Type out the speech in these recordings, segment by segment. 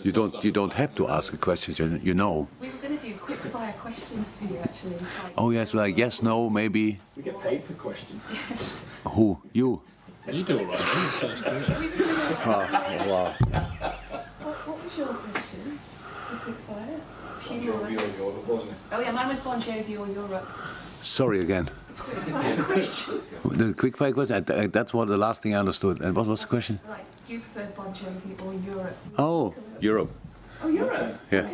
You don't have to ask a question. You know. We were going to do quick fire questions to you actually. Oh yes, like yes, no, maybe. We get paid per question. Yes. Who? You? You do all right. First, Wow. What was your question? The quick fire? Bon Jovi or Europe, wasn't it? Oh yeah, mine was Bon Jovi or Europe. Sorry again. Quick fire question. The quick fire question. That's what the last thing I understood. And what was the question? Like, do you prefer Bon Jovi or Europe? Oh, Europe. Oh, Europe. Yeah,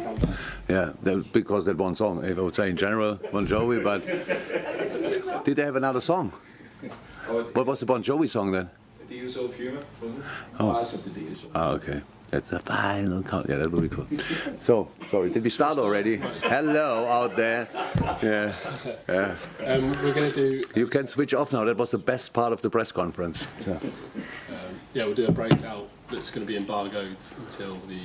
yeah. Because that one song. If I would say in general, Bon Jovi, but did they have another song? What was the Bon Jovi song then? The Usual Humor, wasn't it? Oh. I said the Usual. Oh, okay. That's a final count. Yeah, that would be cool. So, sorry, did we start already? Hello out there. Yeah. Yeah. we're going to do. You can switch off now. That was the best part of the press conference. So. Yeah, we'll do a breakout that's going to be embargoed until the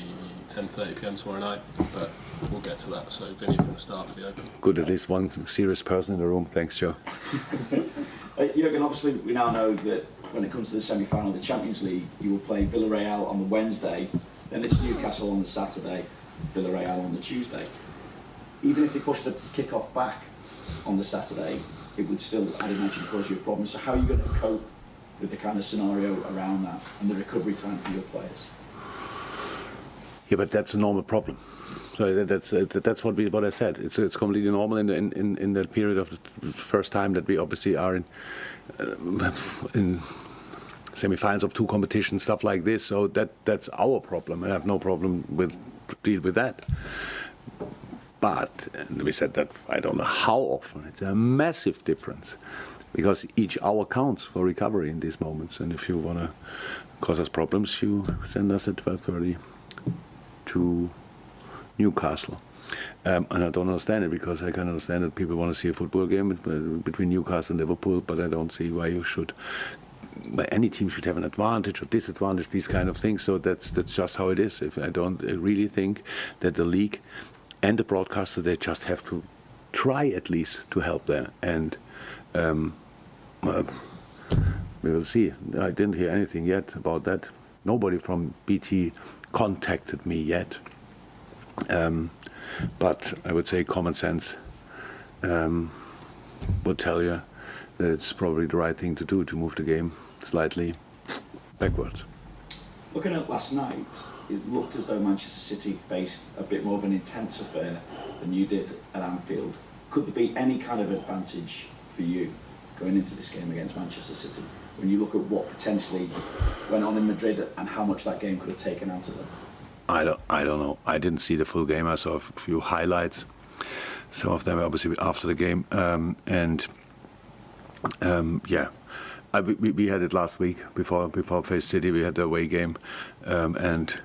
10:30 p.m. tomorrow night, but we'll get to that. So, Vinny, you want to start for the open? Good, at least one serious person in the room. Thanks, Joe. Jürgen, obviously we now know that when it comes to the semi-final of the Champions League, you will play Villarreal on the Wednesday, then it's Newcastle on the Saturday, Villarreal on the Tuesday. Even if they push the kick-off back on the Saturday, it would still, I'd imagine, cause you a problem. So how are you going to cope with the kind of scenario around that and the recovery time for your players? Yeah, but that's a normal problem. So that's what I said. It's completely normal in that period of the first time that we obviously are in semi-finals of two competitions, stuff like this. So that's our problem. I have no problem with deal with that. But and we said that I don't know how often. It's a massive difference because each hour counts for recovery in these moments. And if you want to cause us problems, you send us at 12:30 to Newcastle. And I don't understand it because I can understand that people want to see a football game between Newcastle and Liverpool, but I don't see why you should. Any team should have an advantage or disadvantage, these kind of things. So that's just how it is. If I really think that the league and the broadcaster, they just have to try at least to help there. And we will see. I didn't hear anything yet about that. Nobody from BT contacted me yet. But I would say common sense would tell you that it's probably the right thing to do to move the game slightly backwards. Looking at last night, it looked as though Manchester City faced a bit more of an intense affair than you did at Anfield. Could there be any kind of advantage for you going into this game against Manchester City when you look at what potentially went on in Madrid and how much that game could have taken out of them? I don't know. I didn't see the full game. I saw a few highlights. Some of them obviously after the game. We had it last week before Face City. We had the away game and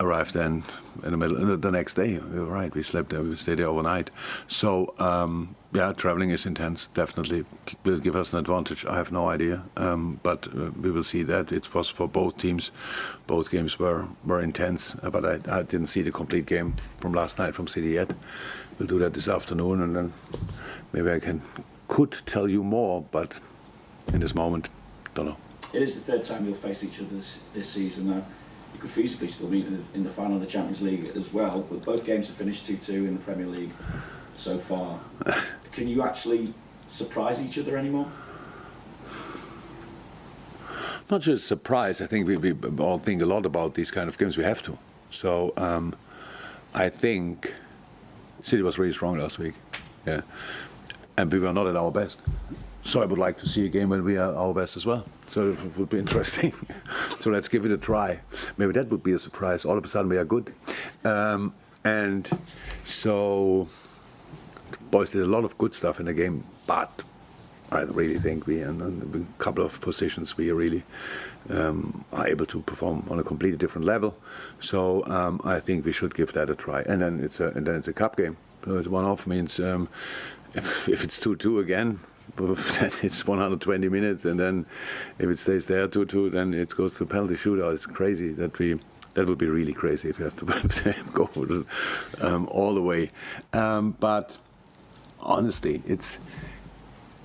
arrived then in the middle. The next day, we were right. We slept there. We stayed there overnight. So traveling is intense. Definitely will give us an advantage. I have no idea, but we will see that. It was for both teams. Both games were intense, but I didn't see the complete game from last night from City yet. We'll do that this afternoon, and then maybe I could tell you more, but in this moment, don't know. It is the third time you'll face each other this season now. You could feasibly still meet in the final of the Champions League as well, but both games have finished 2-2 in the Premier League so far. Can you actually surprise each other anymore? Not just surprise. I think we all think a lot about these kind of games. We have to. So I think City was really strong last week. Yeah. And we were not at our best. So I would like to see a game when we are our best as well. So it would be interesting. So let's give it a try. Maybe that would be a surprise. All of a sudden we are good. And so boys did a lot of good stuff in the game, but I really think we, in a couple of positions, we really are able to perform on a completely different level. So I think we should give that a try. And then it's a cup game. So it's one-off means if it's 2-2 again, then it's 120 minutes, and then if it stays there 2-2, then it goes to penalty shootout. It's crazy that would be really crazy if you have to go all the way. But honestly,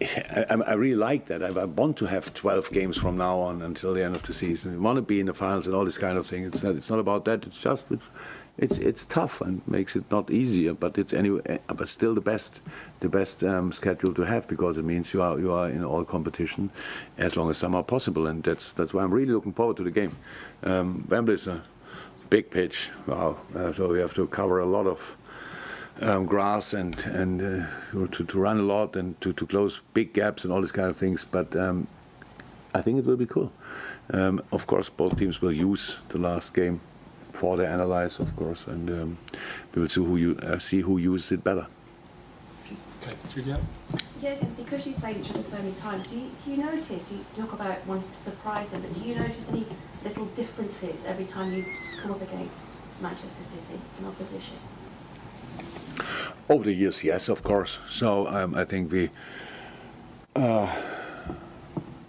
I really like that. I want to have 12 games from now on until the end of the season. We want to be in the finals and all this kind of thing. It's not about that. It's just it's tough and makes it not easier. But it's anyway. But still the best schedule to have, because it means you are in all competition as long as somehow possible. And that's why I'm really looking forward to the game. Wembley is a big pitch. Wow. So we have to cover a lot of grass and to run a lot and to close big gaps and all these kind of things. But I think it will be cool. Of course, both teams will use the last game for their analyze, of course, and we will see who uses it better. Okay, Julia. Yeah, because you played each other so many times, do you notice, you talk about wanting to surprise them, but do you notice any little differences every time you come up against Manchester City in opposition? Over the years, yes, of course. So I think we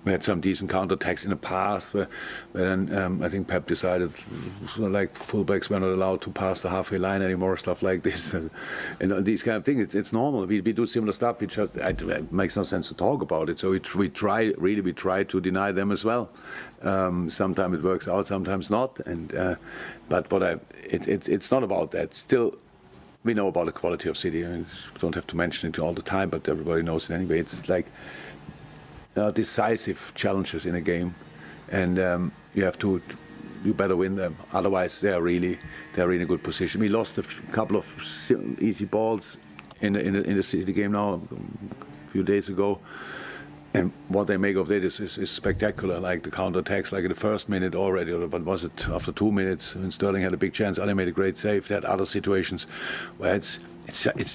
had some decent counterattacks in the past, where then I think Pep decided, like, fullbacks were not allowed to pass the halfway line anymore, stuff like this, and these kind of things. It's normal. We do similar stuff. It makes no sense to talk about it. So we try to deny them as well. Sometimes it works out, sometimes not. But it's not about that. Still, we know about the quality of City. I mean, we don't have to mention it all the time, but everybody knows it anyway. It's like decisive challenges in a game, and you better win them. Otherwise, they're in a good position. We lost a couple of easy balls in the City game now a few days ago, and what they make of it is spectacular. Like the counterattacks, like in the first minute already, but was it after 2 minutes when Sterling had a big chance? Ali made a great save. They had other situations where it's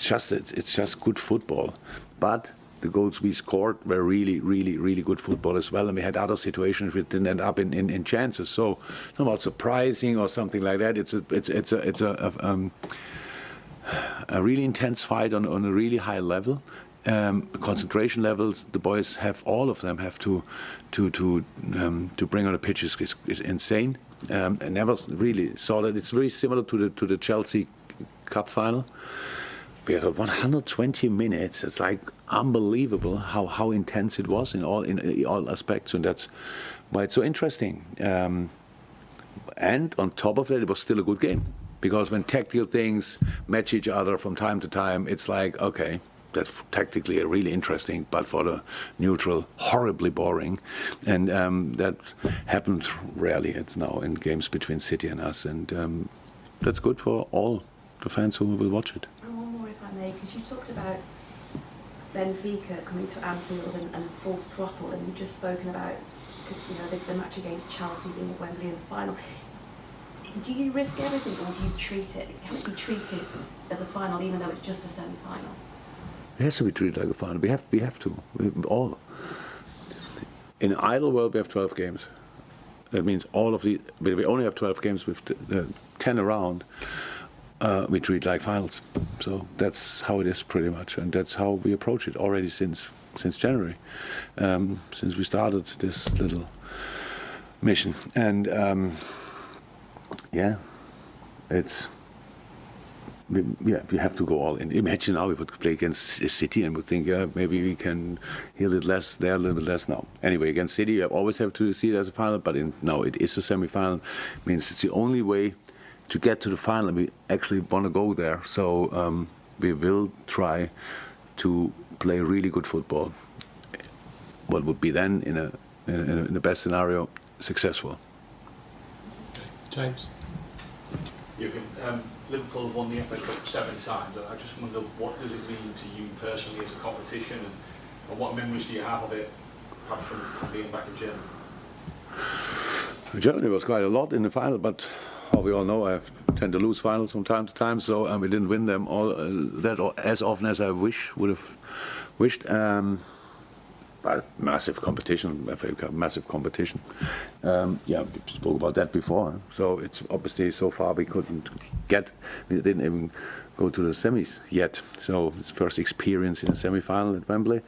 just good football, but the goals we scored were really, really, really good football as well, and we had other situations which didn't end up in chances. So, not about surprising or something like that. It's a really intense fight on a really high level. Concentration levels the boys have, all of them have to bring on the pitch is insane. I never really saw that. It's very similar to the Chelsea Cup final. We had 120 minutes. It's like unbelievable how intense it was in all aspects, and that's why it's so interesting. And on top of it, it was still a good game, because when tactical things match each other from time to time, it's like, okay, that's tactically really interesting, but for the neutral, horribly boring. And that happened rarely. It's now in games between City and us, and that's good for all the fans who will watch it. Because you talked about Benfica coming to Anfield and full throttle, and you've just spoken about the match against Chelsea being at Wembley in the final. Do you risk everything, or do you treat it? Can it be treated as a final, even though it's just a semi-final? It has to be treated like a final. We have to. All in an ideal world, we have 12 games. That means we only have 12 games with 10 around. We treat like finals. So that's how it is pretty much, and that's how we approach it already since January, since we started this little mission. And we have to go all in. Imagine now we would play against City and would think, maybe we can heal it less there, a little bit less now. Anyway, against City, you always have to see it as a final, but now it is a semi-final. Means it's the only way to get to the final. We actually want to go there, so we will try to play really good football. What would be then, in the best scenario, successful. Okay, James. Liverpool have won the FA Cup 7 times. I just wonder, what does it mean to you personally as a competition, and what memories do you have of it, perhaps from being back in Germany? Germany was quite a lot in the final, but we all know I tend to lose finals from time to time, so we didn't win them all as often as I would have wished. But massive competition, FA Cup, massive competition. We spoke about that before. So it's obviously so far we didn't even go to the semis yet. So it's first experience in a semi-final at Wembley.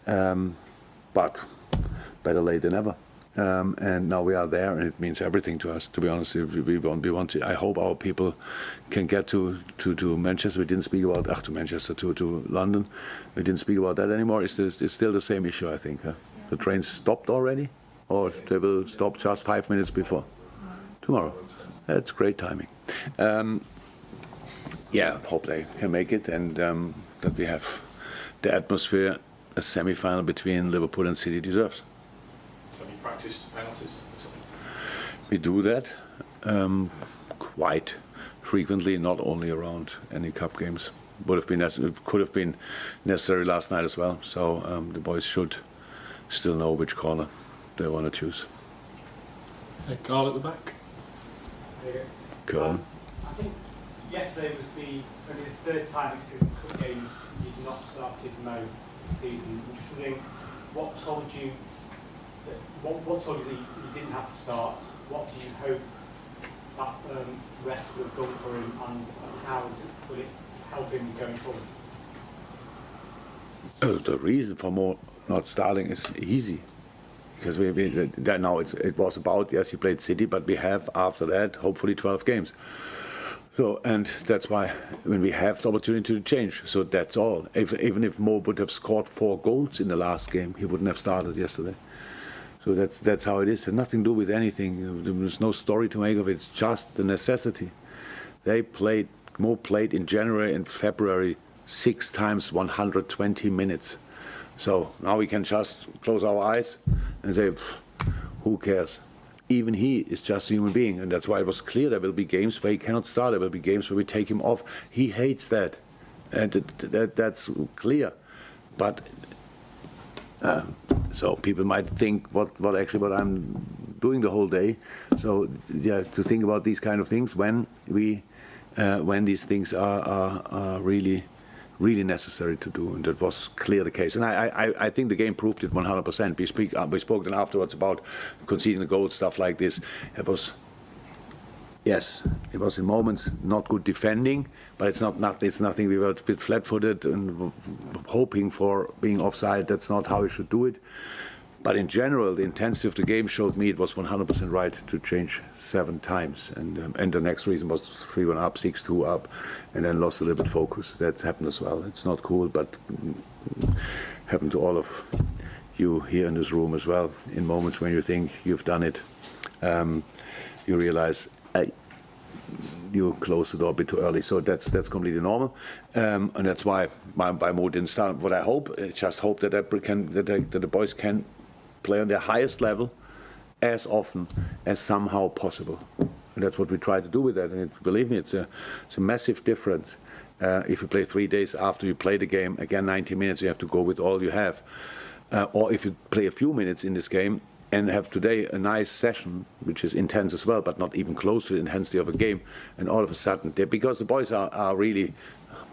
But better late than never. and now we are there, and it means everything to us. To be honest, we want to. I hope our people can get to Manchester. We didn't speak about to Manchester to London. We didn't speak about that anymore. It's still the same issue, I think. Huh? The trains stopped already, or they will stop just 5 minutes before tomorrow. That's great timing. Yeah, hope they can make it, and that we have the atmosphere a semi-final between Liverpool and City deserves. Have you practiced penalties at all? We do that quite frequently, not only around any cup games. It could have been necessary last night as well. So the boys should still know which corner they want to choose. Hey, Carl at the back. Cool. I think yesterday was only the third time it's been cup games you've not started Mo this season. I'm just wondering what told you that you didn't have to start? What do you hope that rest would have done for him, and how will it help him going forward? The reason for Mo not starting is easy. Because now it was about, yes, he played City, but we have after that hopefully 12 games. So, and that's why when we have the opportunity to change, so that's all. Even if Mo would have scored 4 goals in the last game, he wouldn't have started yesterday. So that's how it is. It has nothing to do with anything. There's no story to make of it. It's just the necessity. Mo played in January and February 6 times 120 minutes. So now we can just close our eyes and say, who cares? Even he is just a human being, and that's why it was clear there will be games where he cannot start. There will be games where we take him off. He hates that, and that's clear. But so people might think what I'm doing the whole day. So yeah, to think about these kind of things when these things are really necessary to do, and that was clear the case. And I think the game proved it 100%. We spoke then afterwards about conceding the goal, stuff like this. It was in moments not good defending, but it's nothing. We were a bit flat-footed and hoping for being offside. That's not how we should do it. But in general, the intensity of the game showed me it was 100% right to change 7 times. And the next reason was 3-1 up, 6-2 up, and then lost a little bit focus. That's happened as well. It's not cool, but happened to all of you here in this room as well. In moments when you think you've done it, you realize you closed the door a bit too early. So that's completely normal, and that's why Mo didn't start. What I hope, I just hope that the boys can play on their highest level as often as somehow possible. And that's what we try to do with that. And believe me, it's a massive difference. If you play 3 days after you play the game, again 90 minutes, you have to go with all you have. Or if you play a few minutes in this game and have today a nice session, which is intense as well, but not even close to the intensity of a game, and all of a sudden, because the boys are really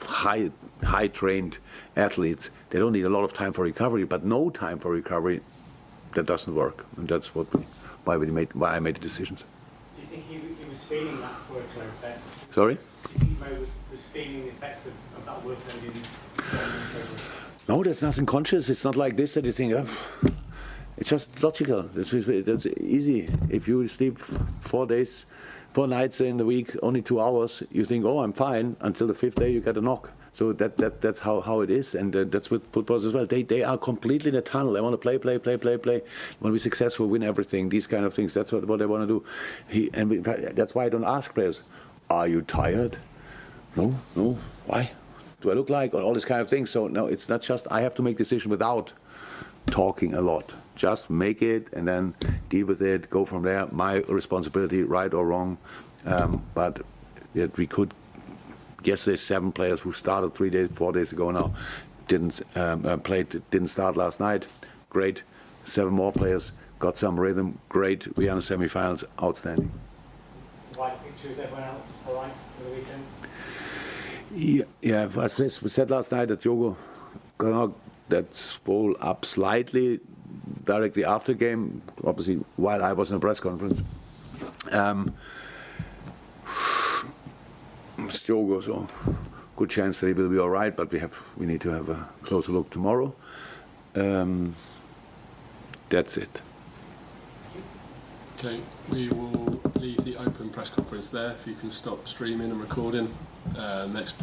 high-trained athletes, they don't need a lot of time for recovery, but no time for recovery, that doesn't work. And that's why I made the decisions. Do you think he was feeling that workload effect? Sorry? Do you think Mo was feeling the effects of that workload in No, that's nothing conscious. It's not like this that you think, it's just logical. That's easy. If you sleep 4 nights in the week, only 2 hours, you think, oh, I'm fine, until the 5th day you get a knock. So that's how it is, and that's with footballers as well. They are completely in a tunnel. They want to play. Want to be successful, win everything, these kind of things. That's what they want to do. That's why I don't ask players, are you tired? No. Why? Do I look like? All these kind of things. So no, it's not just I have to make decision without talking a lot. Just make it and then deal with it. Go from there. My responsibility, right or wrong. But we could. Yesterday, 7 players who started 4 days ago now didn't start last night. Great. 7 more players got some rhythm. Great. We are in the semi-finals. Outstanding. White picture, is everyone else all right for the weekend? Yeah. As we said last night, that Diogo got that ball up slightly directly after game. Obviously, while I was in a press conference. Diogo, so good chance that he will be all right, but we need to have a closer look tomorrow. That's it. Okay, we will leave the open press conference there. If you can stop streaming and recording. Next.